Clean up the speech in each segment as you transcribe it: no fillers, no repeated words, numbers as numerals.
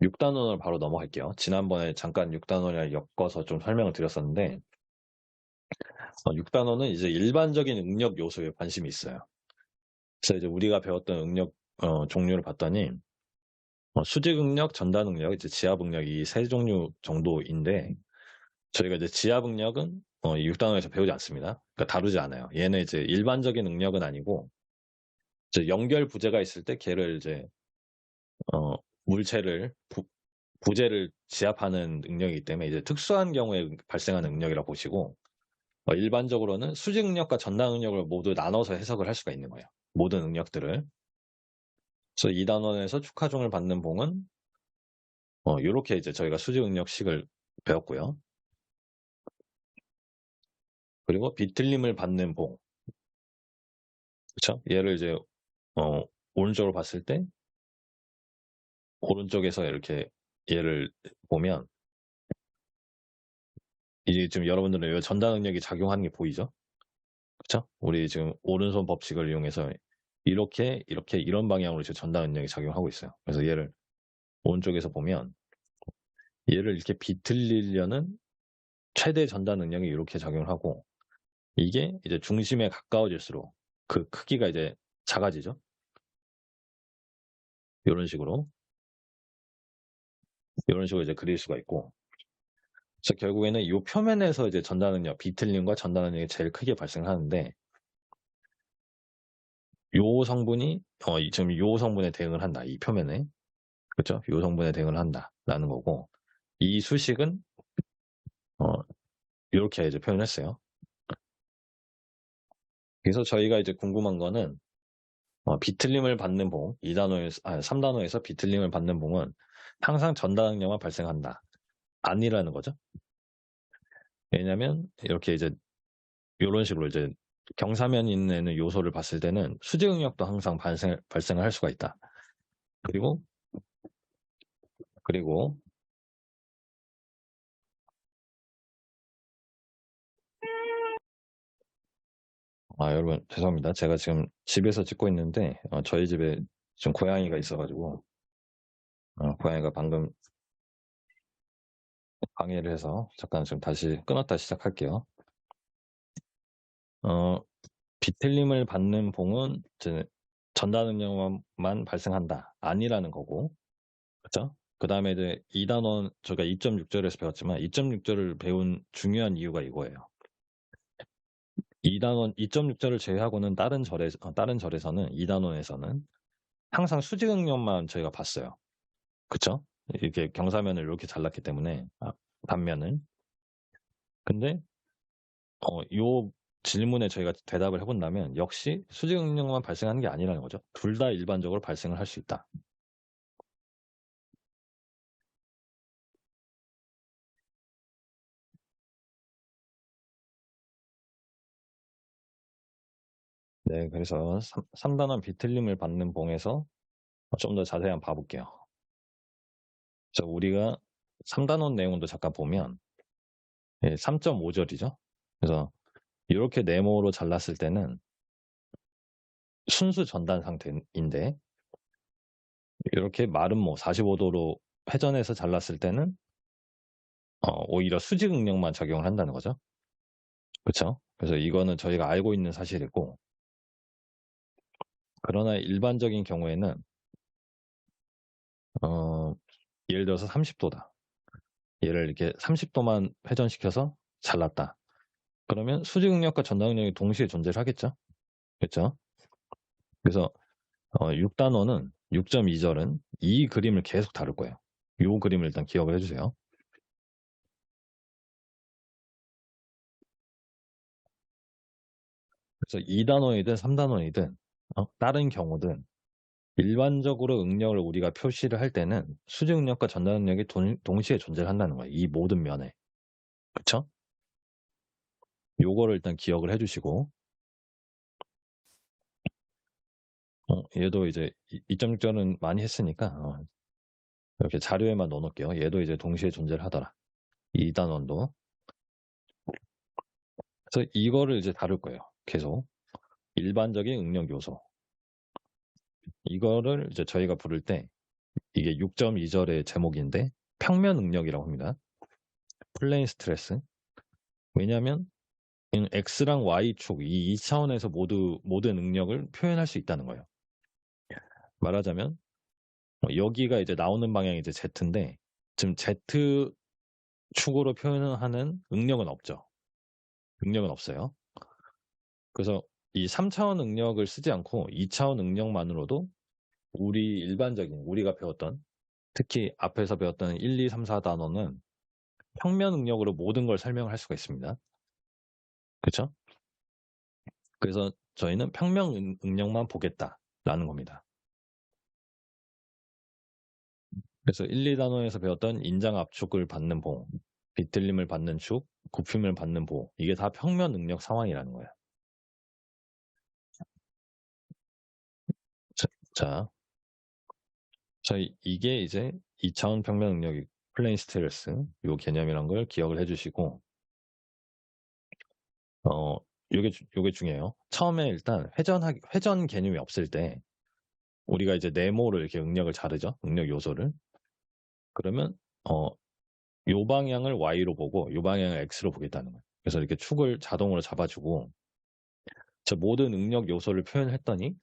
6단원을 바로 넘어갈게요. 지난번에 잠깐 6단원이랑 엮어서 좀 설명을 드렸었는데 6단원은 이제 일반적인 응력 요소에 관심이 있어요. 그래서 이제 우리가 배웠던 응력 종류를 봤더니 수직 응력, 전단 응력, 이제 지압 응력 이 세 종류 정도인데 저희가 이제 지압 응력은 이 6단원에서 배우지 않습니다. 그러니까 다루지 않아요. 얘는 이제 일반적인 응력은 아니고 이제 연결 부재가 있을 때 걔를 이제 물체를 부재를 지압하는 능력이기 때문에 이제 특수한 경우에 발생하는 능력이라고 보시고 일반적으로는 수직 응력과 전단 응력을 모두 나눠서 해석을 할 수가 있는 거예요. 모든 응력들을. 그래서 2단원에서 축하종을 받는 봉은 이렇게 이제 저희가 수직 응력식을 배웠고요. 그리고 비틀림을 받는 봉. 그렇죠? 얘를 이제 오른쪽으로 봤을 때 오른쪽에서 이렇게 얘를 보면 이제 지금 여러분들은 전단 응력이 작용하는 게 보이죠? 그렇죠? 우리 지금 오른손 법칙을 이용해서 이렇게 이런 방향으로 지금 전단 응력이 작용하고 있어요. 그래서 얘를 오른쪽에서 보면 얘를 이렇게 비틀리려는 최대 전단 능력이 이렇게 작용을 하고 이게 이제 중심에 가까워질수록 그 크기가 이제 작아지죠. 이런 식으로 이제 그릴 수가 있고 그래서 결국에는 이 표면에서 이제 전단 능력, 비틀림과 전단 능력이 제일 크게 발생하는데 요 성분이 지금 요 성분에 대응을 한다. 이 표면에 그렇죠? 요 성분에 대응을 한다라는 거고 이 수식은 이렇게 이제 표현했어요. 그래서 저희가 이제 궁금한 거는 비틀림을 받는 봉, 3단원에서 비틀림을 받는 봉은 항상 전단 응력만 발생한다. 아니라는 거죠. 왜냐면 이렇게 이제 이런 식으로 이제 경사면에 있는 요소를 봤을 때는 수직 응력도 항상 발생을 할 수가 있다. 그리고 여러분 죄송합니다. 제가 지금 집에서 찍고 있는데 저희 집에 지금 고양이가 있어가지고 고양이가 방금 방해를 해서 잠깐 지금 다시 끊었다 시작할게요. 비틀림을 받는 봉은 이제 전단 응력만 발생한다. 아니라는 거고. 그렇죠? 그 다음에 이제 2단원 저희가 2.6절에서 배웠지만 2.6절을 배운 중요한 이유가 이거예요. 2단원 2.6절을 제외하고는 다른 절에서는 2단원에서는 항상 수직 응력만 저희가 봤어요. 그렇죠? 이렇게 경사면을 이렇게 잘랐기 때문에 단면을. 근데 요 질문에 저희가 대답을 해본다면 역시 수직 응력만 발생하는 게 아니라는 거죠. 둘 다 일반적으로 발생을 할 수 있다. 네, 그래서 3단원 비틀림을 받는 봉에서 좀 더 자세히 한번 봐볼게요. 그래서 우리가 3단원 내용도 잠깐 보면 3.5절이죠. 그래서 이렇게 네모로 잘랐을 때는 순수 전단 상태인데 이렇게 마른 모 45도로 회전해서 잘랐을 때는 오히려 수직 응력만 작용을 한다는 거죠. 그렇죠? 그래서 이거는 저희가 알고 있는 사실이고 그러나 일반적인 경우에는 예를 들어서 30도다. 얘를 이렇게 30도만 회전시켜서 잘랐다. 그러면 수직 응력과 전단 응력이 동시에 존재를 하겠죠. 그렇죠? 그래서 6단원은 6.2절은 이 그림을 계속 다룰 거예요. 이 그림을 일단 기억을 해주세요. 그래서 2단원이든 3단원이든 다른 경우든 일반적으로 응력을 우리가 표시를 할 때는 수직 응력과 전단 응력이 동시에 존재를 한다는 거예요. 이 모든 면에. 그렇죠? 요거를 일단 기억을 해주시고 얘도 이제 2.6절은 많이 했으니까 이렇게 자료에만 넣어놓을게요. 얘도 이제 동시에 존재를 하더라. 2단원도. 그래서 이거를 이제 다룰 거예요. 계속. 일반적인 응력 요소. 이거를 이제 저희가 부를 때 이게 6.2절의 제목인데 평면 응력이라고 합니다. 플레인 스트레스. 왜냐하면 X랑 Y축 이 2차원에서 모든 응력을 표현할 수 있다는 거예요. 말하자면 여기가 이제 나오는 방향이 이제 Z인데 지금 Z축으로 표현하는 응력은 없죠. 응력은 없어요. 그래서 이 3차원 응력을 쓰지 않고 2차원 응력만으로도 우리가 배웠던 특히 앞에서 배웠던 1, 2, 3, 4 단어는 평면 응력으로 모든 걸 설명을 할 수가 있습니다. 그렇죠? 그래서 저희는 평면 응력만 보겠다라는 겁니다. 그래서 1, 2단원에서 배웠던 인장 압축을 받는 보호, 비틀림을 받는 축, 굽힘을 받는 보호, 이게 다 평면 응력 상황이라는 거예요. 자, 이게 이제 2차원 평면 응력이 플레인 스트레스 요 개념이란 걸 기억을 해주시고, 요게 중요해요. 처음에 일단 회전 개념이 없을 때 우리가 이제 네모를 이렇게 응력을 자르죠. 응력 요소를. 그러면 요 방향을 Y로 보고 요 방향을 X로 보겠다는 거예요. 그래서 이렇게 축을 자동으로 잡아주고 저 모든 응력 요소를 표현했더니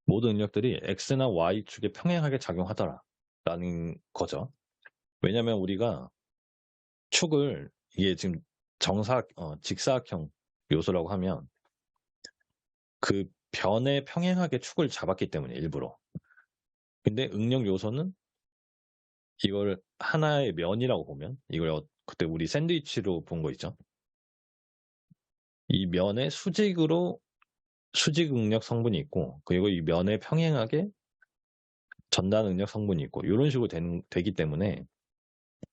모든 응력들이 X나 Y축에 평행하게 작용하더라라는 거죠. 왜냐면 우리가 축을 이게 지금 직사각형 요소라고 하면 그 변에 평행하게 축을 잡았기 때문에 일부러. 근데 응력 요소는 이걸 하나의 면이라고 보면 이걸 그때 우리 샌드위치로 본 거 있죠. 이 면에 수직 응력 성분이 있고 그리고 이 면에 평행하게 전단 응력 성분이 있고 이런 식으로 되기 때문에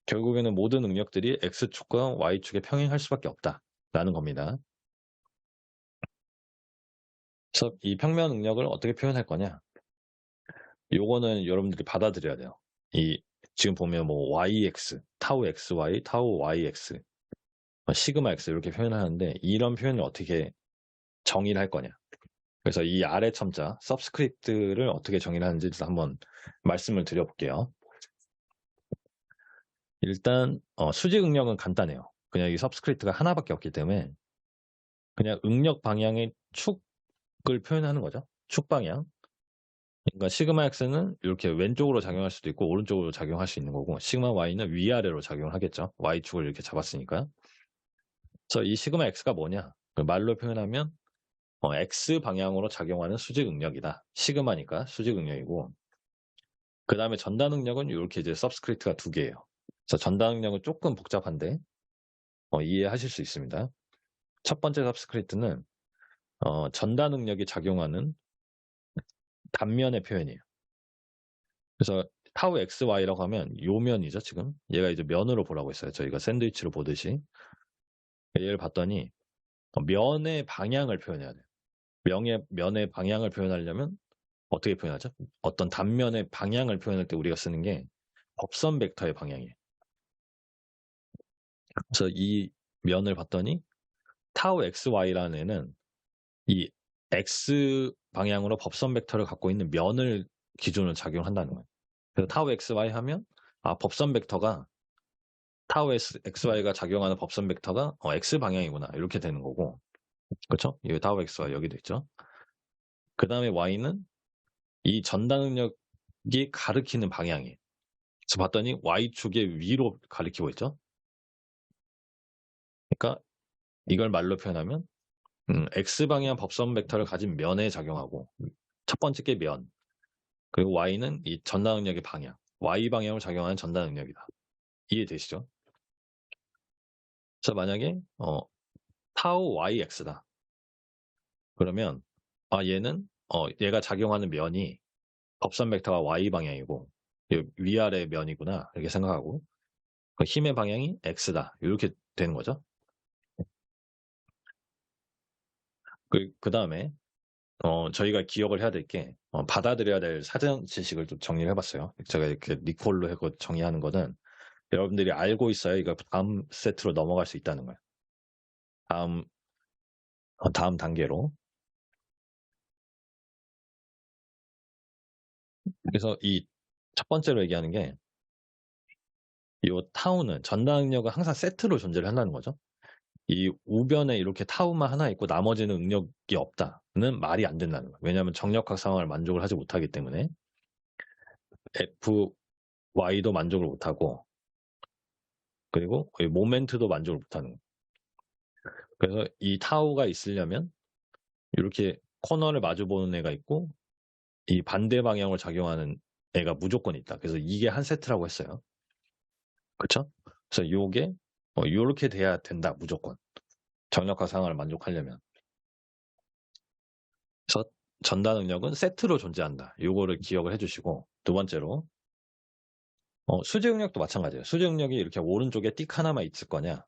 결국에는 모든 응력들이 X축과 Y축에 평행할 수밖에 없다라는 겁니다. 그래서 이 평면 응력을 어떻게 표현할 거냐? 요거는 여러분들이 받아들여야 돼요. 지금 보면 뭐 YX, 타우 XY, 타우 YX, 시그마 X 이렇게 표현하는데 이런 표현을 어떻게 정의를 할 거냐? 그래서 이 아래 첨자, 서브스크립트를 어떻게 정의를 하는지 한번 말씀을 드려볼게요. 일단 수직 응력은 간단해요. 그냥 이 서브스크립트가 하나밖에 없기 때문에 그냥 응력 방향의 축을 표현하는 거죠. 축 방향. 그러니까 시그마 X는 이렇게 왼쪽으로 작용할 수도 있고 오른쪽으로 작용할 수 있는 거고 시그마 Y는 위아래로 작용을 하겠죠. Y축을 이렇게 잡았으니까. 그래서 이 시그마 X가 뭐냐? 말로 표현하면 X 방향으로 작용하는 수직 응력이다. 시그마니까 수직 응력이고 그 다음에 전단 응력은 이렇게 이제 서브스크립트가 두 개예요. 그래서 전단 응력은 조금 복잡한데 이해하실 수 있습니다. 첫 번째 서브스크립트는 전단 응력이 작용하는 단면의 표현이에요. 그래서 타우 XY라고 하면 요 면이죠, 지금. 얘가 이제 면으로 보라고 했어요. 저희가 샌드위치로 보듯이. 얘를 봤더니 면의 방향을 표현해야 돼요. 면의 방향을 표현하려면 어떻게 표현하죠? 어떤 단면의 방향을 표현할 때 우리가 쓰는 게 법선 벡터의 방향이에요. 그래서 이 면을 봤더니 타우 XY라는 애는 이 X 방향으로 법선 벡터를 갖고 있는 면을 기준으로 작용한다는 거예요. 그래서 타우 XY 하면 법선 벡터가 타우 XY가 작용하는 법선 벡터가 X 방향이구나 이렇게 되는 거고 그렇죠? 여기 타우 XY 여기도 있죠. 그 다음에 Y는 이 전단 응력이 가리키는 방향이에요. 그래서 봤더니 Y축의 위로 가리키고 있죠. 그러니까 이걸 말로 표현하면 X방향 법선 벡터를 가진 면에 작용하고 첫 번째 게 면 그리고 Y는 이 전단 응력의 방향 Y방향으로 작용하는 전단 응력이다. 이해되시죠? 그래서 만약에 타우 YX다. 그러면 얘는 얘가 작용하는 면이 법선 벡터가 Y방향이고 위아래 면이구나 이렇게 생각하고 힘의 방향이 X다 이렇게 되는 거죠. 그 다음에 저희가 기억을 해야 될 게 받아들여야 될 사전 지식을 좀 정리를 해봤어요. 제가 이렇게 리콜로 해고 정리하는 거는 여러분들이 알고 있어야 이거 다음 세트로 넘어갈 수 있다는 거예요. 다음 단계로. 그래서 이 첫 번째로 얘기하는 게 요 타우는 전달 능력은 항상 세트로 존재를 한다는 거죠. 이 우변에 이렇게 타우만 하나 있고 나머지는 응력이 없다는 말이 안 된다는 거예요. 왜냐하면 정력학 상황을 만족을 하지 못하기 때문에 Fy도 만족을 못하고 그리고 이 모멘트도 만족을 못하는 거예요. 그래서 이 타우가 있으려면 이렇게 코너를 마주보는 애가 있고 이 반대 방향으로 작용하는 애가 무조건 있다. 그래서 이게 한 세트라고 했어요. 그렇죠? 그래서 요게 요렇게 돼야 된다. 무조건. 정력학 상황을 만족하려면. 그래서 전달 능력은 세트로 존재한다. 요거를 기억을 해주시고 두 번째로 수직 응력도 마찬가지예요. 수직 응력이 이렇게 오른쪽에 띡 하나만 있을 거냐?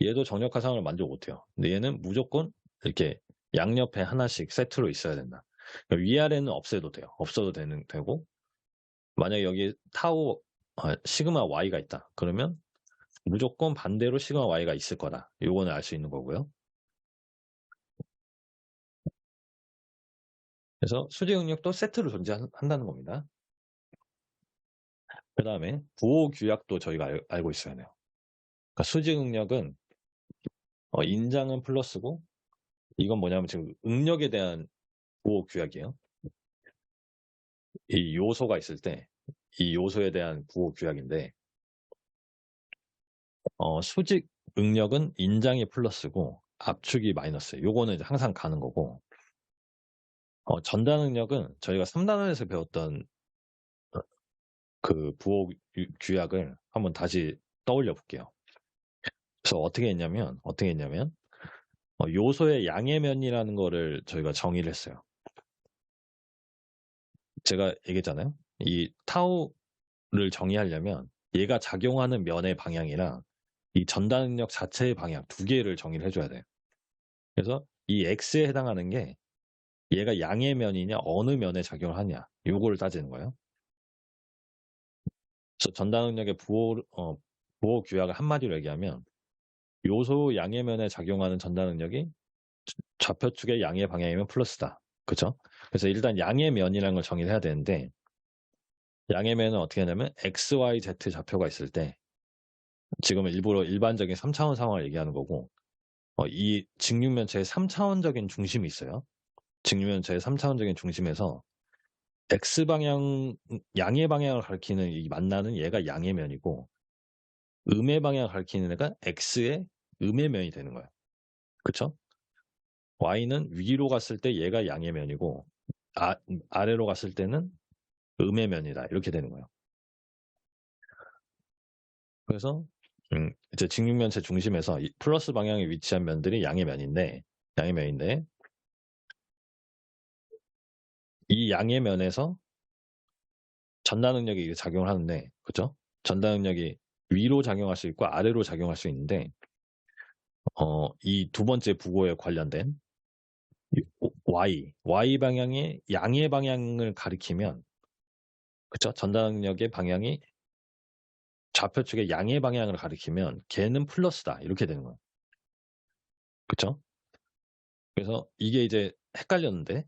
얘도 정력학 상황을 만족 못해요. 근데 얘는 무조건 이렇게 양옆에 하나씩 세트로 있어야 된다. 그러니까 위아래는 없애도 돼요. 없어도 되고 만약에 여기 타우 시그마 y가 있다. 그러면 무조건 반대로 시그마 y가 있을 거다. 요거는 알 수 있는 거고요. 그래서 수직 응력도 세트로 존재한다는 겁니다. 그 다음에 부호 규약도 저희가 알고 있어야 돼요. 그러니까 수직 응력은 인장은 플러스고 이건 뭐냐면 지금 응력에 대한 부호 규약이에요. 이 요소가 있을 때 이 요소에 대한 부호 규약인데 수직 응력은 인장이 플러스고 압축이 마이너스예요. 요거는 이제 항상 가는 거고 전달 능력은 저희가 3단원에서 배웠던 그 부호 규약을 한번 다시 떠올려 볼게요. 그래서 어떻게 했냐면 요소의 양해면이라는 거를 저희가 정의를 했어요. 제가 얘기했잖아요. 이 타우를 정의하려면 얘가 작용하는 면의 방향이랑 이 전달 능력 자체의 방향 두 개를 정의를 해줘야 돼요. 그래서 이 X에 해당하는 게 얘가 양의 면이냐 어느 면에 작용을 하냐 요거를 따지는 거예요. 그래서 전달 능력의 부호 규약을 한마디로 얘기하면 요소 양의 면에 작용하는 전달 능력이 좌표축의 양의 방향이면 플러스다. 그렇죠? 그래서 일단 양의 면이라는 걸 정의를 해야 되는데 양의 면은 어떻게 하냐면 x, y, z 좌표가 있을 때 지금은 일부러 일반적인 3차원 상황을 얘기하는 거고 이 직육면체의 3차원적인 중심이 있어요. 직육면체의 3차원적인 중심에서 X방향, 양의 방향을 가리키는 이 만나는 얘가 양의 면이고 음의 방향을 가리키는 애가 X의 음의 면이 되는 거예요. 그쵸? Y는 위로 갔을 때 얘가 양의 면이고 아래로 갔을 때는 음의 면이다. 이렇게 되는 거예요. 그래서 이제 직육면체 중심에서 이 플러스 방향에 위치한 면들이 양의 면인데 이 양의 면에서 전달 능력이 작용을 하는데, 그죠? 전달 능력이 위로 작용할 수 있고 아래로 작용할 수 있는데, 이 두 번째 부호에 관련된 Y 방향의 양의 방향을 가리키면, 그죠? 전달 능력의 방향이 좌표축의 양의 방향을 가리키면 걔는 플러스다 이렇게 되는 거예요. 그죠? 그래서 이게 이제 헷갈렸는데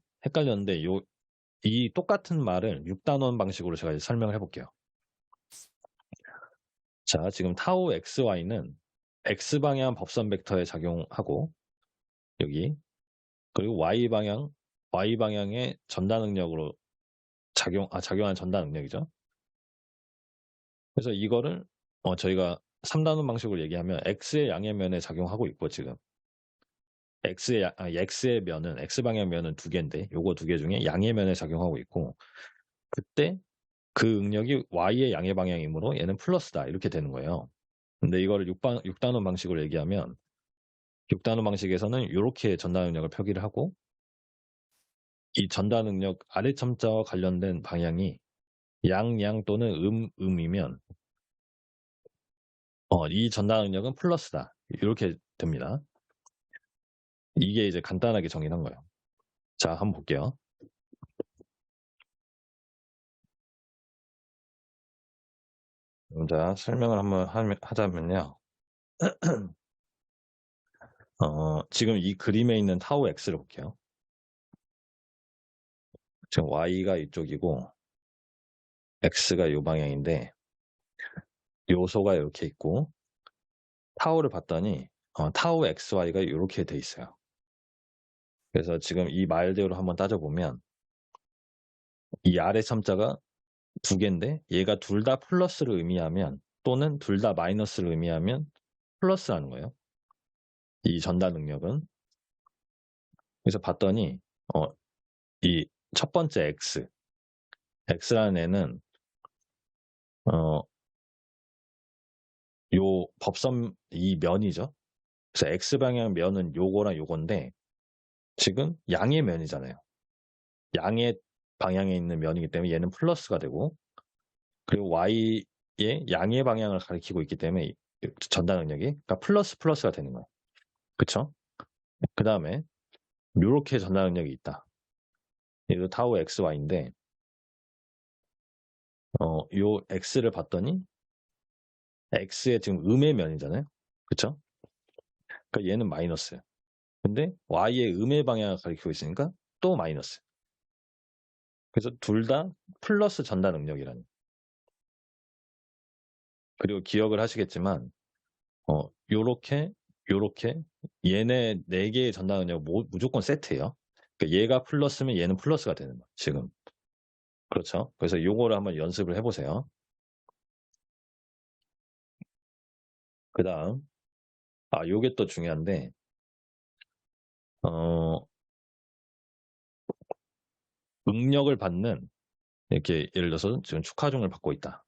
이 똑같은 말을 6단원 방식으로 제가 이제 설명을 해볼게요. 자, 지금 타우 XY는 X방향 법선 벡터에 작용하고 여기 그리고 Y방향의 전달 능력으로 작용한 전달 능력이죠. 그래서 이거를 저희가 3단원 방식으로 얘기하면 X의 양의 면에 작용하고 있고 지금 X의 면은 X방향 면은 두 개인데 요거 두 개 중에 양의 면에 작용하고 있고 그때 그 응력이 Y의 양의 방향이므로 얘는 플러스다 이렇게 되는 거예요. 근데 이거를 6단원 방식으로 얘기하면 6단원 방식에서는 이렇게 전달 능력을 표기를 하고 이 전달 능력 아래 첨자와 관련된 방향이 양 또는 음이면 이 전달 능력은 플러스다. 이렇게 됩니다. 이게 이제 간단하게 정의한 거예요. 자, 한번 볼게요. 자, 설명을 한번 하자면요. 지금 이 그림에 있는 타우 X를 볼게요. 지금 Y가 이쪽이고 x가 요 방향인데 요소가 이렇게 있고 타우를 봤더니 타우 xy가 요렇게 돼 있어요. 그래서 지금 이 말대로 한번 따져보면 이 아래 참자가 두 개인데 얘가 둘 다 플러스를 의미하면 또는 둘 다 마이너스를 의미하면 플러스라는 거예요. 이 전달 능력은. 그래서 봤더니 이 첫 번째 x라는 애는 요 법선 이 면이죠. 그래서 x방향 면은 요거랑 요건데 지금 양의 면이잖아요. 양의 방향에 있는 면이기 때문에 얘는 플러스가 되고 그리고 y의 양의 방향을 가리키고 있기 때문에 전달 능력이 그러니까 플러스가 되는 거예요. 그쵸? 그 다음에 요렇게 전달 능력이 있다. 얘도 타우 xy인데 요 x를 봤더니 x의 지금 음의 면이잖아요. 그쵸? 그러니까 얘는 마이너스예요. 근데 y의 음의 방향을 가리키고 있으니까 또 마이너스. 그래서 둘 다 플러스 전달 능력이라는. 그리고 기억을 하시겠지만 요렇게 얘네 4개의 전달 능력 무조건 세트예요. 그러니까 얘가 플러스면 얘는 플러스가 되는 거예요. 지금. 그렇죠? 그래서 요거를 한번 연습을 해보세요. 그 다음 요게 또 중요한데 응력을 받는 이렇게 예를 들어서 지금 축하중을 받고 있다.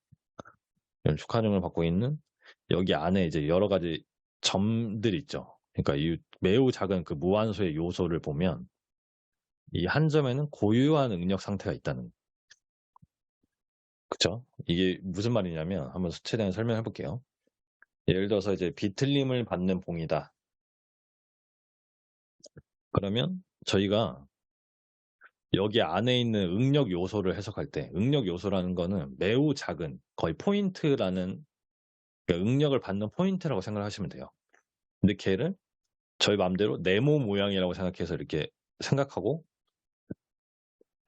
축하중을 받고 있는 여기 안에 이제 여러 가지 점들 있죠. 그러니까 이 매우 작은 그 무한소의 요소를 보면 이 한 점에는 고유한 응력 상태가 있다는. 그쵸? 이게 무슨 말이냐면 한번 최대한 설명해 볼게요. 예를 들어서 이제 비틀림을 받는 봉이다. 그러면 저희가 여기 안에 있는 응력 요소를 해석할 때 응력 요소라는 거는 매우 작은 거의 포인트라는 그러니까 응력을 받는 포인트라고 생각하시면 돼요. 근데 걔를 저희 마음대로 네모 모양이라고 생각해서 이렇게 생각하고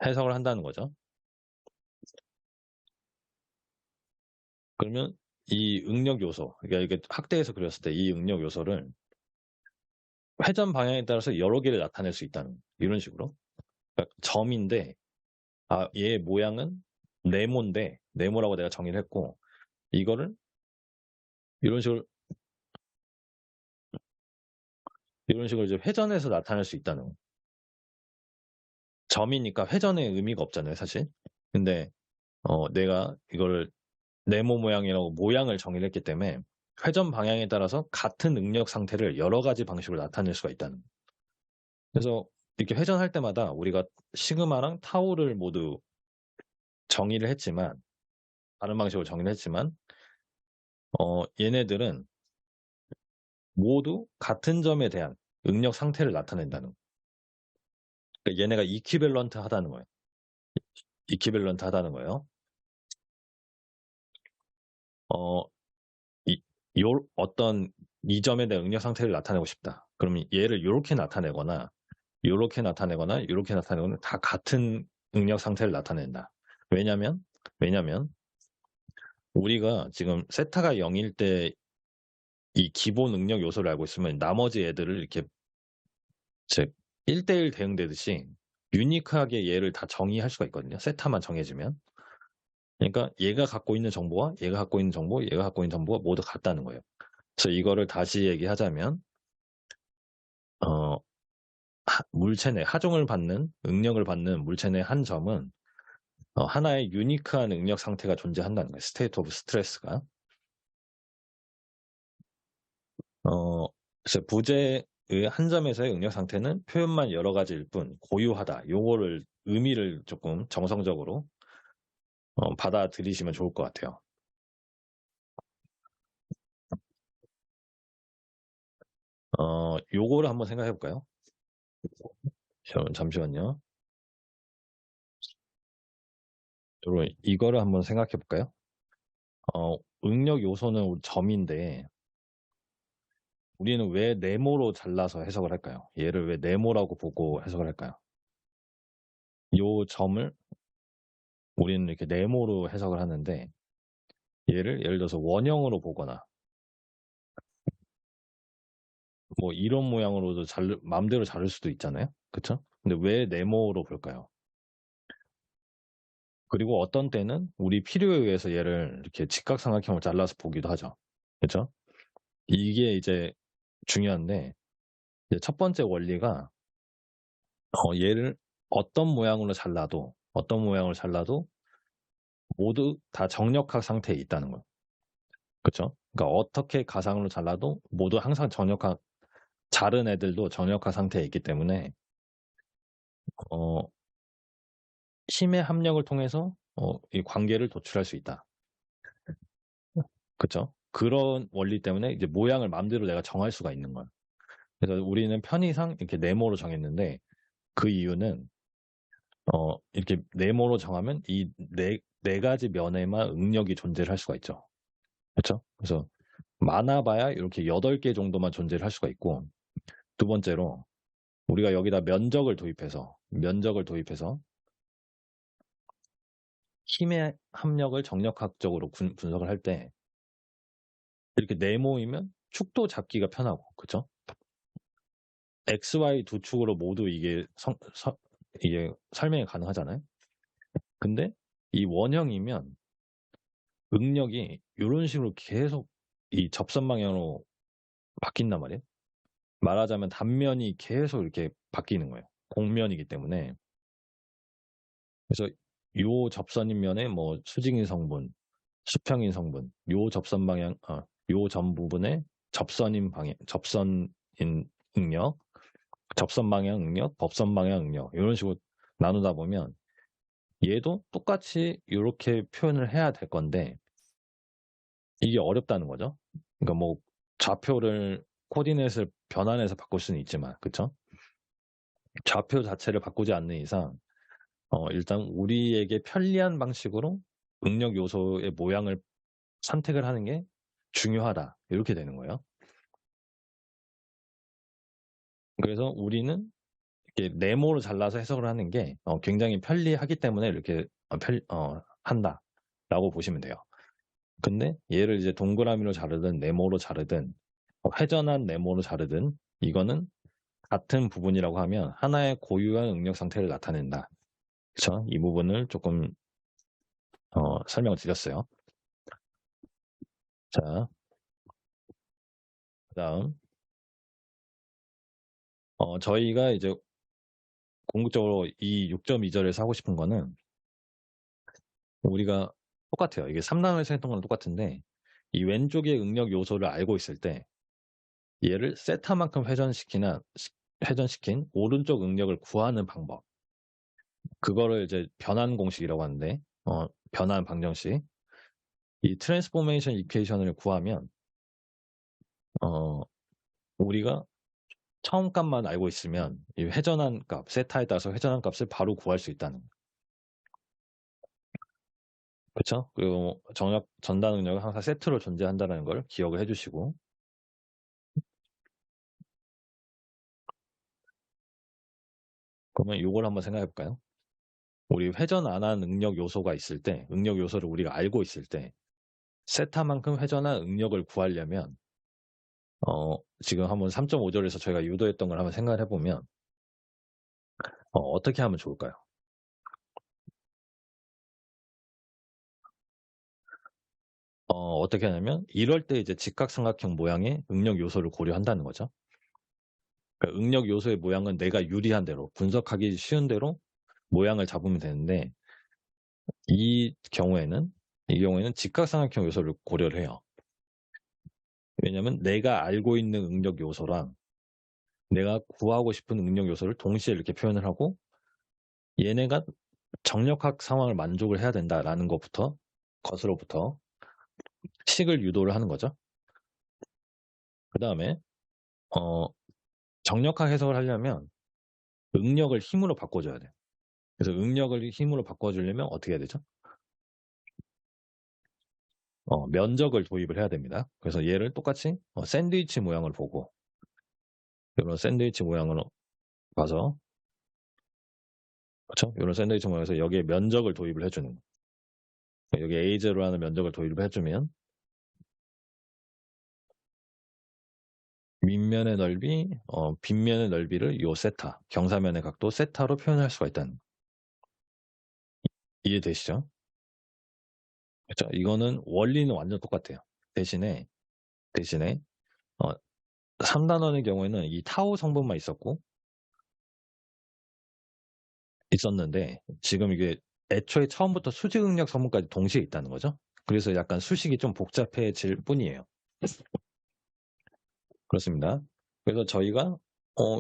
해석을 한다는 거죠. 그러면 이 응력 요소, 그러니까 이게 학대에서 그렸을 때 이 응력 요소를 회전 방향에 따라서 여러 개를 나타낼 수 있다는 이런 식으로. 그러니까 점인데 얘 모양은 네모인데 네모라고 내가 정의를 했고 이거를 이런 식으로 이제 회전해서 나타낼 수 있다는 거. 점이니까 회전의 의미가 없잖아요, 사실. 근데 내가 이거를 네모 모양이라고 모양을 정의를 했기 때문에 회전 방향에 따라서 같은 능력 상태를 여러 가지 방식으로 나타낼 수가 있다는. 그래서 이렇게 회전할 때마다 우리가 시그마랑 타우를 모두 정의를 했지만 다른 방식으로 정의를 했지만 얘네들은 모두 같은 점에 대한 응력 상태를 나타낸다는. 그러니까 얘네가 이퀴밸런트 하다는 거예요. 이퀴밸런트 하다는 거예요. 어떤 이 점에 대한 응력 상태를 나타내고 싶다. 그러면 얘를 이렇게 나타내거나 이렇게 나타내거나 이렇게 나타내거나 다 같은 응력 상태를 나타낸다. 왜냐면 우리가 지금 세타가 0일 때 이 기본 응력 요소를 알고 있으면 나머지 애들을 이렇게 즉 1대1 대응되듯이 유니크하게 얘를 다 정의할 수가 있거든요. 세타만 정해지면. 그러니까 얘가 갖고 있는 정보와 얘가 갖고 있는 정보, 얘가 갖고 있는 정보가 모두 같다는 거예요. 그래서 이거를 다시 얘기하자면 물체 내 하중을 받는 응력을 받는 물체 내 한 점은 하나의 유니크한 응력 상태가 존재한다는 거예요. 스테이트 오브 스트레스가. 그래서 부재의 한 점에서의 응력 상태는 표현만 여러 가지일 뿐 고유하다. 요거를 의미를 조금 정성적으로 받아들이시면 좋을 것 같아요. 요거를 한번 생각해 볼까요? 잠시만요. 이거를 한번 생각해 볼까요? 응력 요소는 점인데 우리는 왜 네모로 잘라서 해석을 할까요? 얘를 왜 네모라고 보고 해석을 할까요? 요 점을 우리는 이렇게 네모로 해석을 하는데 예를 들어서 원형으로 보거나 뭐 이런 모양으로도 마음대로 자를 수도 있잖아요. 그쵸? 근데 왜 네모로 볼까요? 그리고 어떤 때는 우리 필요에 의해서 얘를 이렇게 직각삼각형을 잘라서 보기도 하죠. 그쵸? 이게 이제 중요한데 이제 첫 번째 원리가 얘를 어떤 모양으로 잘라도 모두 다 정력학 상태에 있다는 거예요. 그쵸? 그러니까 어떻게 가상으로 잘라도 모두 항상 자른 애들도 정력학 상태에 있기 때문에 어 힘의 합력을 통해서 이 관계를 도출할 수 있다. 그쵸? 그런 원리 때문에 이제 모양을 마음대로 내가 정할 수가 있는 거예요. 그래서 우리는 편의상 이렇게 네모로 정했는데 그 이유는 이렇게 네모로 정하면 이 네 가지 면에만 응력이 존재를 할 수가 있죠. 그쵸? 그래서 많아봐야 이렇게 8개 정도만 존재를 할 수가 있고, 두 번째로 우리가 여기다 면적을 도입해서 힘의 합력을 정력학적으로 분석을 할 때 이렇게 네모이면 축도 잡기가 편하고, 그쵸? X, Y 두 축으로 모두 이게 설명이 가능하잖아요. 근데 이 원형이면 응력이 이런 식으로 계속 이 접선 방향으로 바뀐단 말이에요. 말하자면 단면이 계속 이렇게 바뀌는 거예요. 공면이기 때문에. 그래서 요 접선인 면에 뭐 수직인 성분, 수평인 성분, 요 접선 방향, 요 점 부분에 접선인 응력, 접선 방향 응력, 법선 방향 응력 이런 식으로 나누다 보면 얘도 똑같이 이렇게 표현을 해야 될 건데 이게 어렵다는 거죠. 그러니까 뭐 좌표를 코디네이트를 변환해서 바꿀 수는 있지만, 그쵸? 좌표 자체를 바꾸지 않는 이상 일단 우리에게 편리한 방식으로 응력 요소의 모양을 선택을 하는 게 중요하다. 이렇게 되는 거예요. 그래서 우리는 이렇게 네모로 잘라서 해석을 하는 게 굉장히 편리하기 때문에 이렇게 한다라고 보시면 돼요. 근데 얘를 이제 동그라미로 자르든 네모로 자르든 회전한 네모로 자르든 이거는 같은 부분이라고 하면 하나의 고유한 응력 상태를 나타낸다. 그렇죠? 이 부분을 조금 설명을 드렸어요. 자, 그다음 저희가 이제 궁극적으로 이 6.2절에서 하고 싶은 거는 우리가 똑같아요. 이게 3라운드에서 했던 거랑 똑같은데 이 왼쪽의 응력 요소를 알고 있을 때 얘를 세타만큼 회전시킨 오른쪽 응력을 구하는 방법. 그거를 이제 변환 공식이라고 하는데 변환 방정식. 이 트랜스포메이션 이퀘이션을 구하면 우리가 처음 값만 알고 있으면 이 회전한 값, 세타에 따라서 회전한 값을 바로 구할 수 있다는 거예요. 그렇죠? 그리고 전단 응력은 항상 세트로 존재한다는 걸 기억을 해주시고 그러면 이걸 한번 생각해 볼까요? 우리 회전 안 한 응력 요소가 있을 때, 응력 요소를 우리가 알고 있을 때 세타만큼 회전한 응력을 구하려면 지금 한번 3.5절에서 저희가 유도했던 걸 한번 생각을 해보면 어떻게 하면 좋을까요? 어떻게 하냐면 이럴 때 이제 직각삼각형 모양의 응력 요소를 고려한다는 거죠. 그러니까 응력 요소의 모양은 내가 유리한 대로 분석하기 쉬운 대로 모양을 잡으면 되는데 이 경우에는 직각삼각형 요소를 고려를 해요. 왜냐하면 내가 알고 있는 응력 요소랑 내가 구하고 싶은 응력 요소를 동시에 이렇게 표현을 하고 얘네가 정력학 상황을 만족을 해야 된다라는 것으로부터 식을 유도를 하는 거죠. 그 다음에 정력학 해석을 하려면 응력을 힘으로 바꿔줘야 돼요. 그래서 응력을 힘으로 바꿔주려면 어떻게 해야 되죠? 면적을 도입을 해야 됩니다. 그래서 얘를 똑같이 샌드위치 모양을 보고 이런 샌드위치 모양으로 봐서 그쵸? 요런 샌드위치 모양에서 여기에 면적을 도입을 해 주는 거예요. 여기 A0라는 면적을 도입을 해 주면 윗면의 넓이, 빗면의 넓이를 요 세타, 경사면의 각도 세타로 표현할 수가 있다는 이해되시죠? 그쵸? 이거는 원리는 완전 똑같아요. 대신에 어 3단원의 경우에는 이 타우 성분만 있었는데 지금 이게 애초에 처음부터 수직 응력 성분까지 동시에 있다는 거죠. 그래서 약간 수식이 좀 복잡해질 뿐이에요. 그렇습니다. 그래서 저희가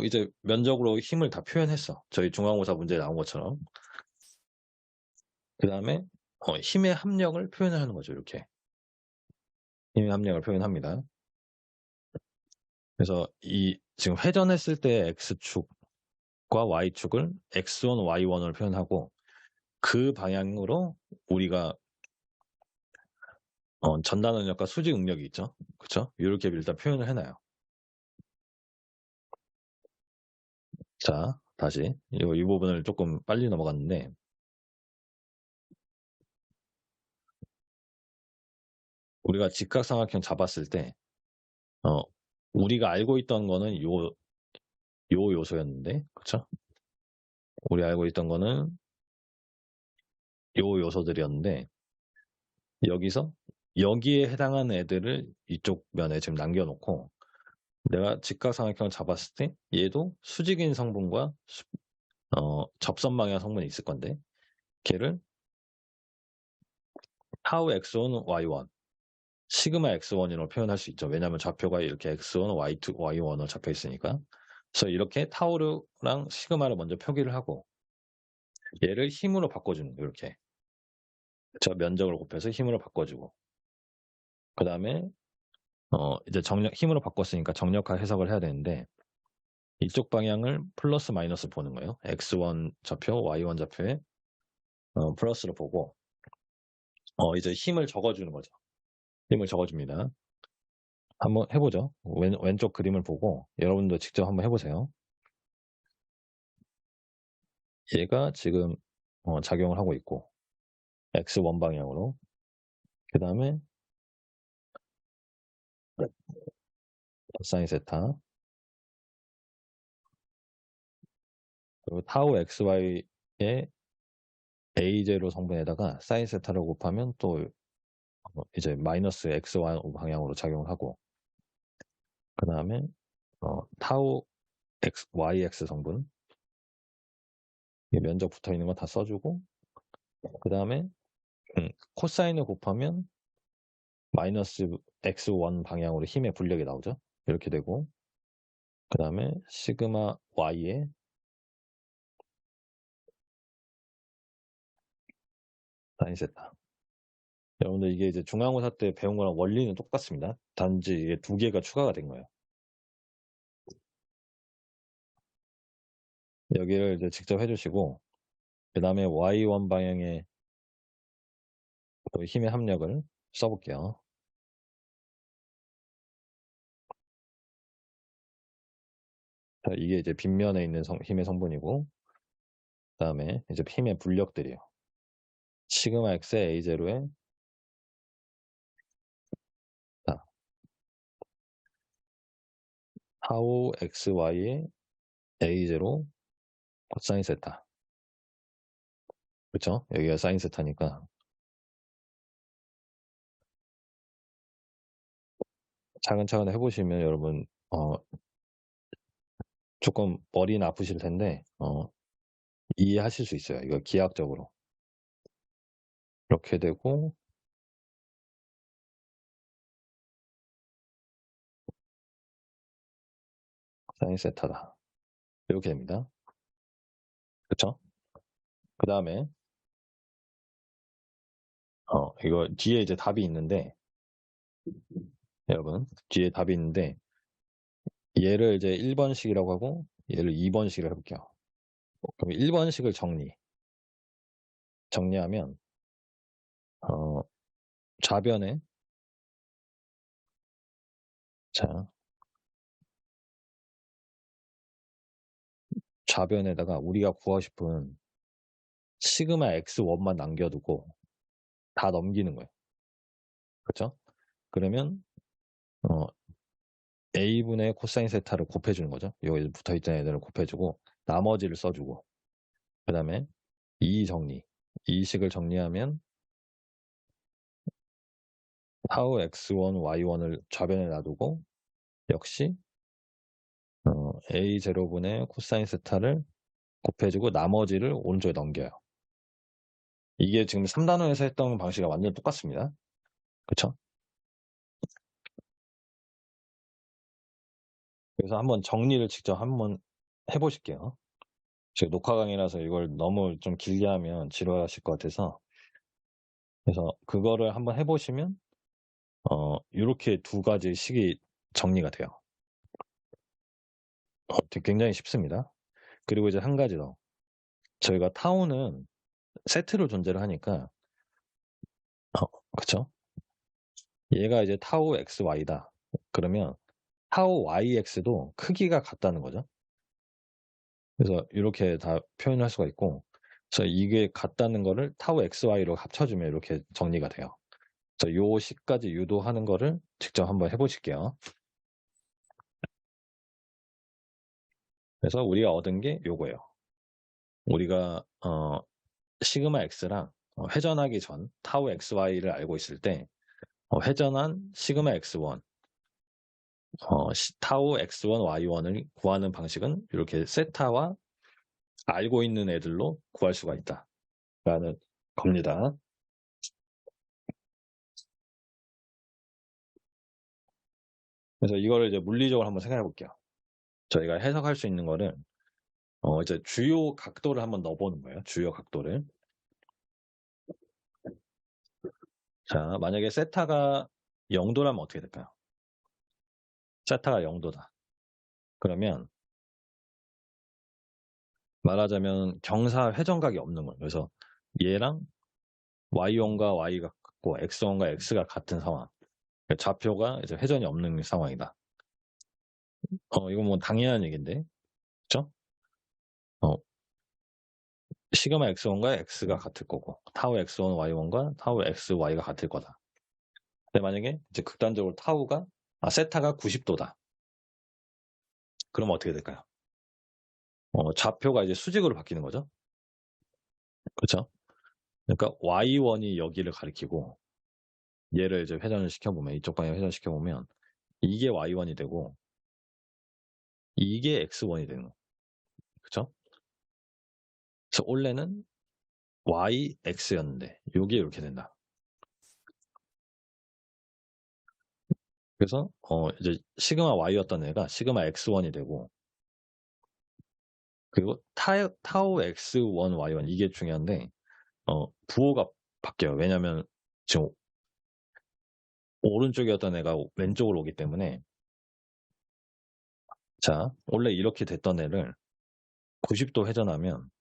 이제 면적으로 힘을 다 표현했어. 저희 중간고사 문제에 나온 것처럼. 그다음에 힘의 합력을 표현을 하는 거죠, 이렇게. 힘의 합력을 표현합니다. 그래서 이 지금 회전했을 때의 X축과 Y축을 X1, Y1을 표현하고 그 방향으로 우리가 전단 응력과 수직 응력이 있죠. 그쵸? 요렇게 일단 표현을 해 놔요. 자, 다시 이 부분을 조금 빨리 넘어갔는데 우리가 직각삼각형 잡았을 때 우리가 알고 있던 거는 요 요소였는데, 그쵸? 우리 알고 있던 거는 요 요소들이었는데 여기서 여기에 해당하는 애들을 이쪽 면에 지금 남겨 놓고 내가 직각삼각형을 잡았을 때 얘도 수직인 성분과 접선 방향 성분이 있을 건데 걔를 타우 x1, y1, 시그마 x1으로 표현할 수 있죠. 왜냐하면 좌표가 이렇게 x1, y2, y1으로 잡혀 있으니까. 그래서 이렇게 타우랑 시그마를 먼저 표기를 하고 얘를 힘으로 바꿔주는 거예요. 이렇게 저 면적을 곱해서 힘으로 바꿔주고 그 다음에 이제 힘으로 바꿨으니까 정력화 해석을 해야 되는데 이쪽 방향을 플러스 마이너스 보는 거예요. x1 좌표, y1 좌표에 플러스로 보고 이제 힘을 적어주는 거죠. 힘을 적어줍니다. 한번 해보죠. 왼쪽 그림을 보고 여러분도 직접 한번 해보세요. 얘가 지금 작용을 하고 있고 x1 방향으로 그 다음에 사인 세타 그리고 타우 xy의 a0 성분에다가 사인 세타를 곱하면 또 이제 마이너스 x1 방향으로 작용을 하고 그 다음에 타우 yx 성분 면적 붙어 있는 거 다 써주고 그 다음에 코사인을 곱하면 마이너스 x1 방향으로 힘의 분력이 나오죠. 이렇게 되고 그 다음에 시그마 y의 사인 세타. 여러분들 이게 이제 중간고사 때 배운 거랑 원리는 똑같습니다. 단지 이게 두 개가 추가가 된 거예요. 여기를 이제 직접 해주시고 그 다음에 y1 방향의 힘의 합력을 써볼게요. 자, 이게 이제 빗면에 있는 힘의 성분이고 그 다음에 이제 힘의 분력들이에요. 시그마 x의 a0에 타우 xy의 a0 코사인 세타. 그렇죠? 여기가 사인 세타니까 차근차근 해보시면 여러분 조금 머리는 아프실 텐데 이해하실 수 있어요. 이거 기하학적으로 이렇게 되고 사인 세타다. 이렇게 됩니다. 그렇죠? 그 다음에 이거 뒤에 이제 답이 있는데 여러분 뒤에 답이 있는데 얘를 이제 1번식이라고 하고 얘를 2번식을 해볼게요. 그럼 1번식을 정리하면 좌변에 자 좌변에다가 우리가 구하고 싶은 시그마 x1만 남겨두고 다 넘기는 거예요. 그쵸? 그러면 a분의 코사인 세타를 곱해주는 거죠. 여기 붙어있던 애들을 곱해주고 나머지를 써주고 그 다음에 이 정리, 이 식을 정리하면 타우 x1, y1을 좌변에 놔두고 역시 a0분의 코사인 세타를 곱해주고 나머지를 오른쪽에 넘겨요. 이게 지금 3단원에서 했던 방식과 완전히 똑같습니다. 그쵸? 그래서 한번 정리를 직접 한번 해보실게요. 지금 녹화 강의라서 이걸 너무 좀 길게 하면 지루하실 것 같아서 그래서 그거를 한번 해보시면 이렇게 두 가지 식이 정리가 돼요. 굉장히 쉽습니다. 그리고 이제 한 가지 더. 저희가 타우는 세트로 존재를 하니까 그쵸? 얘가 이제 타우 xy다. 그러면 타우 yx도 크기가 같다는 거죠. 그래서 이렇게 다 표현할 수가 있고 그래서 이게 같다는 거를 타우 xy로 합쳐주면 이렇게 정리가 돼요. 그래서 요 식까지 유도하는 거를 직접 한번 해보실게요. 그래서 우리가 얻은 게 요거예요. 우리가 시그마 x랑 회전하기 전 타우 xy를 알고 있을 때 회전한 시그마 x1 타우 x1 y1을 구하는 방식은 이렇게 세타와 알고 있는 애들로 구할 수가 있다 라는 겁니다. 그래서 이거를 이제 물리적으로 한번 생각해 볼게요. 저희가 해석할 수 있는 거를 이제 주요 각도를 한번 넣어보는 거예요. 주요 각도를. 자, 만약에 세타가 0도라면 어떻게 될까요? 세타가 0도다. 그러면 말하자면 경사 회전각이 없는 거예요. 그래서 얘랑 y1과 y가 같고 x1과 x가 같은 상황. 좌표가 이제 회전이 없는 상황이다. 이건 뭐 당연한 얘기인데, 그렇죠? 시그마 x1과 x가 같을 거고, 타우 x1, y1과 타우 xy가 같을 거다. 근데 만약에 이제 극단적으로 세타가 90도다. 그럼 어떻게 될까요? 좌표가 이제 수직으로 바뀌는 거죠. 그렇죠? 그러니까 y1이 여기를 가리키고 얘를 이제 회전을 시켜보면 이쪽 방향 회전 시켜보면 이게 y1이 되고 이게 x1이 되는 거예요. 그렇죠? 그래서 원래는 yx였는데 이게 이렇게 된다. 그래서 이제 시그마 y였던 애가 시그마 x1이 되고 그리고 타우 x1 y1 이게 중요한데 부호가 바뀌어요. 왜냐하면 지금 오른쪽이었던 애가 왼쪽으로 오기 때문에 자 원래 이렇게 됐던 애를 90도 회전하면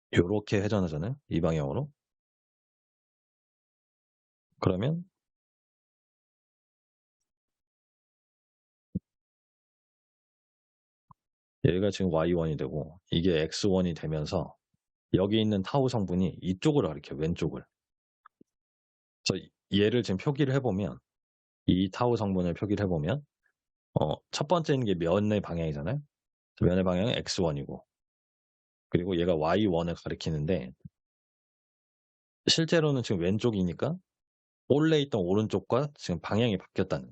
이렇게 회전하잖아요. 이 방향으로. 그러면 얘가 지금 y1이 되고 이게 x1이 되면서 여기 있는 타우 성분이 이쪽으로 가리켜요. 왼쪽을. 그래서 얘를 지금 표기를 해보면 이 타우 성분을 표기를 해보면 첫 번째는 게 면의 방향이잖아요. 면의 방향은 x1이고 그리고 얘가 y1을 가리키는데 실제로는 지금 왼쪽이니까 원래 있던 오른쪽과 지금 방향이 바뀌었다는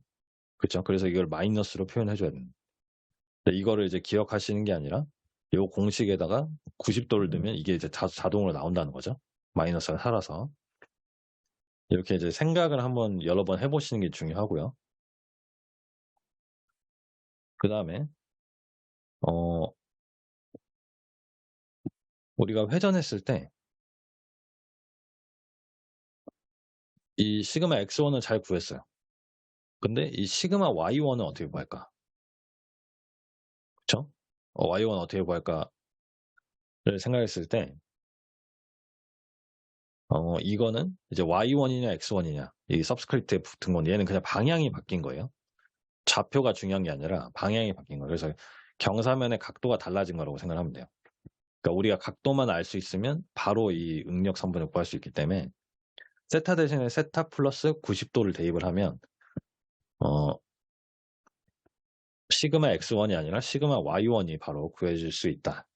그렇죠? 그래서 이걸 마이너스로 표현해 줘야 됩니다. 근데 이거를 이제 기억하시는 게 아니라 이 공식에다가 90도를 넣으면 이게 이제 자동으로 나온다는 거죠. 마이너스가 살아서. 이렇게 이제 생각을 한번 여러 번 해보시는 게 중요하고요. 그 다음에 우리가 회전했을 때 이 시그마 x1은 잘 구했어요. 근데 이 시그마 y1은 어떻게 구할까? 그쵸? y1 어떻게 구할까를 생각했을 때 이거는 이제 y1이냐 x1이냐 이 서브스크립트에 붙은 건 얘는 그냥 방향이 바뀐 거예요. 좌표가 중요한 게 아니라 방향이 바뀐 거예요. 그래서 경사면의 각도가 달라진 거라고 생각하면 돼요. 그러니까 우리가 각도만 알 수 있으면 바로 이 응력 성분을 구할 수 있기 때문에 세타 대신에 세타 플러스 90도를 대입을 하면 시그마 x1이 아니라 시그마 y1이 바로 구해질 수 있다.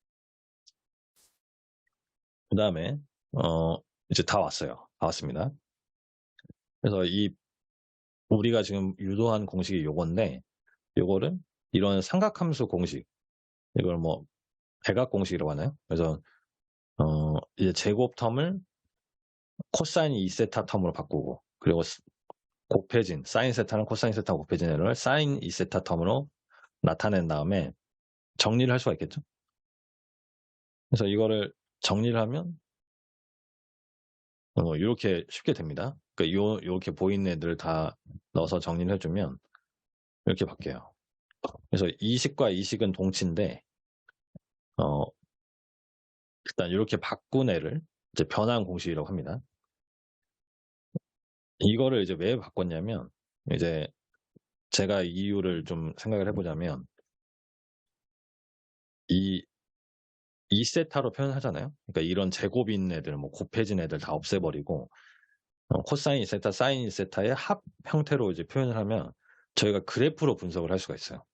그 다음에 이제 다 왔어요. 다 왔습니다. 그래서 우리가 지금 유도한 공식이 요건데, 요거를 이런 삼각함수 공식, 이걸 뭐 대각 공식이라고 하나요? 그래서 이제 제곱 텀을 코사인 2세타 텀으로 바꾸고, 그리고 곱해진 사인 세타는 코사인 세타 곱해진 애를 사인 2세타 텀으로 나타낸 다음에 정리를 할 수가 있겠죠. 그래서 이거를 정리를 하면 이렇게 쉽게 됩니다. 그러니까 요렇게 보이는 애들 다 넣어서 정리를 해주면 이렇게 바뀌어요. 그래서 이식과 이식은 동치인데 일단 이렇게 바꾼 애를 이제 변환 공식이라고 합니다. 이거를 이제 왜 바꿨냐면, 이제 제가 이유를 좀 생각을 해보자면, 이 2세타로 표현하잖아요. 그러니까 이런 제곱이 있는 애들, 뭐 곱해진 애들 다 없애버리고 코사인 2세타, 사인 2세타의 합 형태로 이제 표현을 하면 저희가 그래프로 분석을 할 수가 있어요.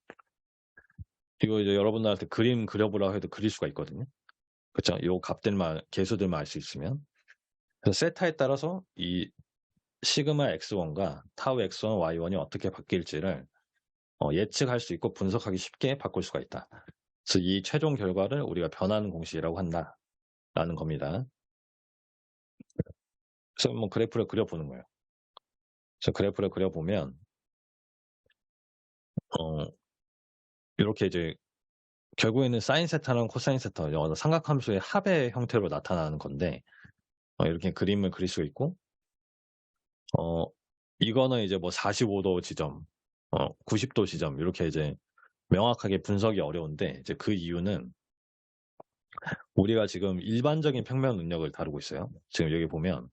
이거 이제 여러분들한테 그림 그려보라고 해도 그릴 수가 있거든요. 그렇죠? 요 값들만, 개수들만 알 수 있으면. 그래서 세타에 따라서 이 시그마 x1과 타우 x1, y1이 어떻게 바뀔지를 예측할 수 있고 분석하기 쉽게 바꿀 수가 있다. 그래서 이 최종 결과를 우리가 변환 공식이라고 한다라는 겁니다. 그래서 뭐 그래프를 그려보는 거예요. 그래서 그래프를 그려보면 이렇게 이제 결국에는 사인 세타랑 코사인 세타, 삼각함수의 합의 형태로 나타나는 건데 이렇게 그림을 그릴 수 있고 이거는 이제 뭐 45도 지점, 90도 지점 이렇게 이제 명확하게 분석이 어려운데, 이제 그 이유는 우리가 지금 일반적인 평면 능력을 다루고 있어요. 지금 여기 보면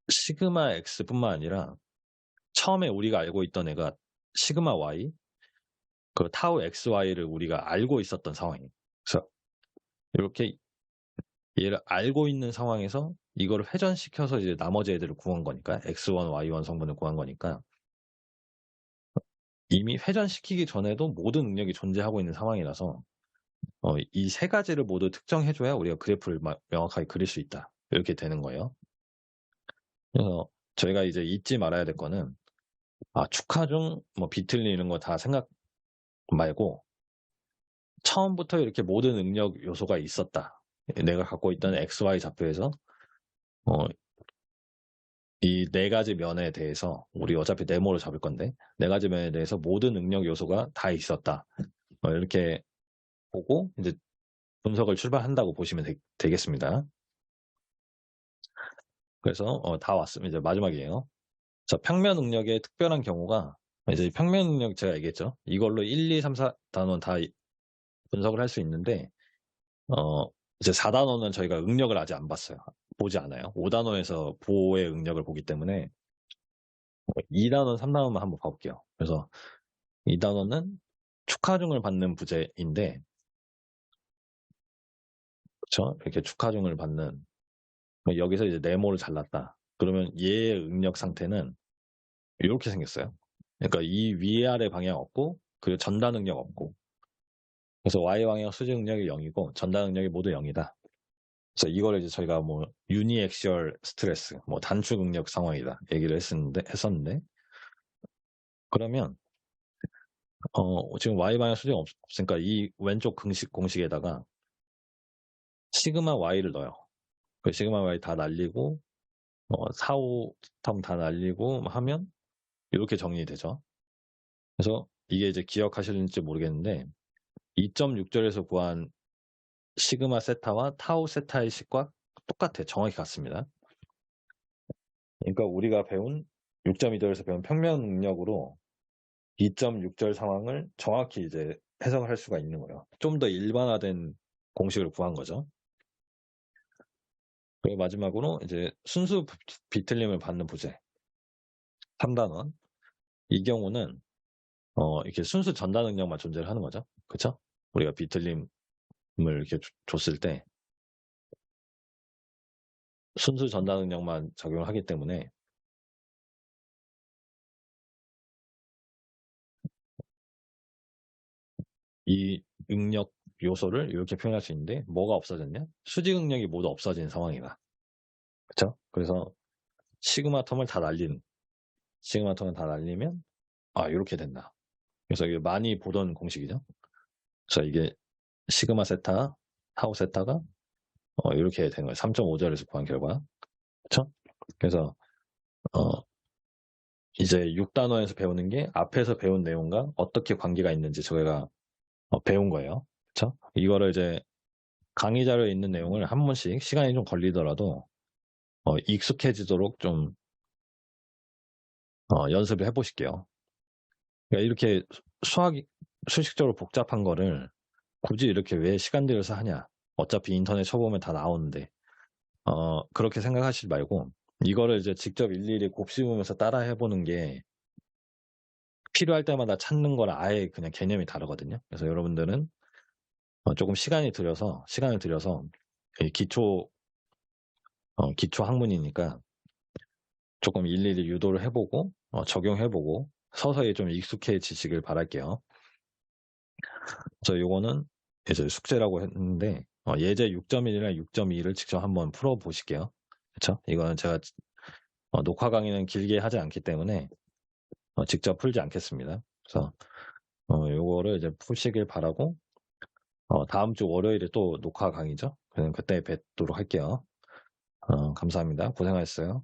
시그마 x뿐만 아니라 처음에 우리가 알고 있던 애가 시그마 y, 그 타우 xy를 우리가 알고 있었던 상황이에요. 그래서 이렇게 얘를 알고 있는 상황에서 이거를 회전시켜서 이제 나머지 애들을 구한 거니까, x1, y1 성분을 구한 거니까 이미 회전시키기 전에도 모든 능력이 존재하고 있는 상황이라서 이 세 가지를 모두 특정해줘야 우리가 그래프를 명확하게 그릴 수 있다. 이렇게 되는 거예요. 그래서 저희가 이제 잊지 말아야 될 거는, 축하 중 뭐 비틀리 이런 거 다 생각 말고 처음부터 이렇게 모든 능력 요소가 있었다. 내가 갖고 있던 XY 좌표에서 이 네 가지 면에 대해서, 우리 어차피 네모로 잡을 건데 네 가지 면에 대해서 모든 능력 요소가 다 있었다. 이렇게 보고 이제 분석을 출발한다고 보시면 되겠습니다. 그래서 다 왔습니다. 이제 마지막이에요. 자, 평면 능력의 특별한 경우가, 이제 평면 능력 제가 얘기했죠. 이걸로 1, 2, 3, 4단원 다 분석을 할 수 있는데 이제 4단원은 저희가 응력을 아직 안 봤어요. 보지 않아요. 5단원에서 보호의 응력을 보기 때문에 2단원, 3단원만 한번 봐볼게요. 그래서 2단원은 축하중을 받는 부재인데, 그렇죠? 이렇게 축하중을 받는, 여기서 이제 네모를 잘랐다. 그러면 얘의 응력 상태는 이렇게 생겼어요. 그러니까 이 위아래 방향 없고, 그리고 전단 응력 없고, 그래서 Y 방향 수직 응력이 0이고 전단 응력이 모두 0이다. 그래서 이거를 이제 저희가 뭐 유니액시얼 스트레스, 뭐 단축 응력 상황이다 얘기를 했었는데, 그러면 지금 Y 방향 수직 없으니까 이 왼쪽 공식에다가 시그마 Y를 넣어요. 그 시그마 Y 다 날리고 4, 5텀 다 날리고 하면 이렇게 정리되죠. 그래서 이게 이제 기억하실지 모르겠는데 2.6절에서 구한 시그마 세타와 타우 세타의 식과 똑같아. 정확히 같습니다. 그러니까 우리가 배운 6.2절에서 배운 평면 능력으로 2.6절 상황을 정확히 이제 해석을 할 수가 있는 거예요. 좀 더 일반화된 공식을 구한 거죠. 그리고 마지막으로 이제 순수 비틀림을 받는 부재 3단원, 이 경우는 이렇게 순수 전단 능력만 존재를 하는 거죠. 그렇죠? 우리가 비틀림 이렇게 줬을 때 순수 전달 능력만 적용을 하기 때문에 이 능력 요소를 이렇게 표현할 수 있는데 뭐가 없어졌냐? 수직 능력이 모두 없어진 상황이다. 그쵸? 그래서 시그마 텀을 다 날리는, 시그마 텀을 다 날리면 이렇게 된다. 그래서 이게 많이 보던 공식이죠. 그래서 이게 시그마 세타, 타우 세타가 이렇게 되는 거예요. 3.5절에서 구한 결과. 그쵸? 그래서 이제 6단원에서 배우는 게 앞에서 배운 내용과 어떻게 관계가 있는지 저희가 배운 거예요. 그쵸? 이거를 이제 강의 자료에 있는 내용을 한 번씩 시간이 좀 걸리더라도 익숙해지도록 좀 연습을 해보실게요. 그러니까 이렇게 수식적으로 복잡한 거를 굳이 이렇게 왜 시간 들여서 하냐? 어차피 인터넷 쳐보면 다 나오는데 그렇게 생각하시지 말고 이거를 이제 직접 일일이 곱씹으면서 따라 해보는 게 필요할 때마다 찾는 거랑 아예 그냥 개념이 다르거든요. 그래서 여러분들은 조금 시간을 들여서 이 기초 학문이니까 조금 일일이 유도를 해보고 적용해보고 서서히 좀 익숙해지시길 바랄게요. 그래서 요거는 이제 숙제라고 했는데 예제 6.1이랑 6.2를 직접 한번 풀어보실게요. 그렇죠? 이거는 제가 녹화 강의는 길게 하지 않기 때문에 직접 풀지 않겠습니다. 그래서 요거를 이제 푸시길 바라고 다음 주 월요일에 또 녹화 강의죠. 그때 뵙도록 할게요. 감사합니다. 고생하셨어요.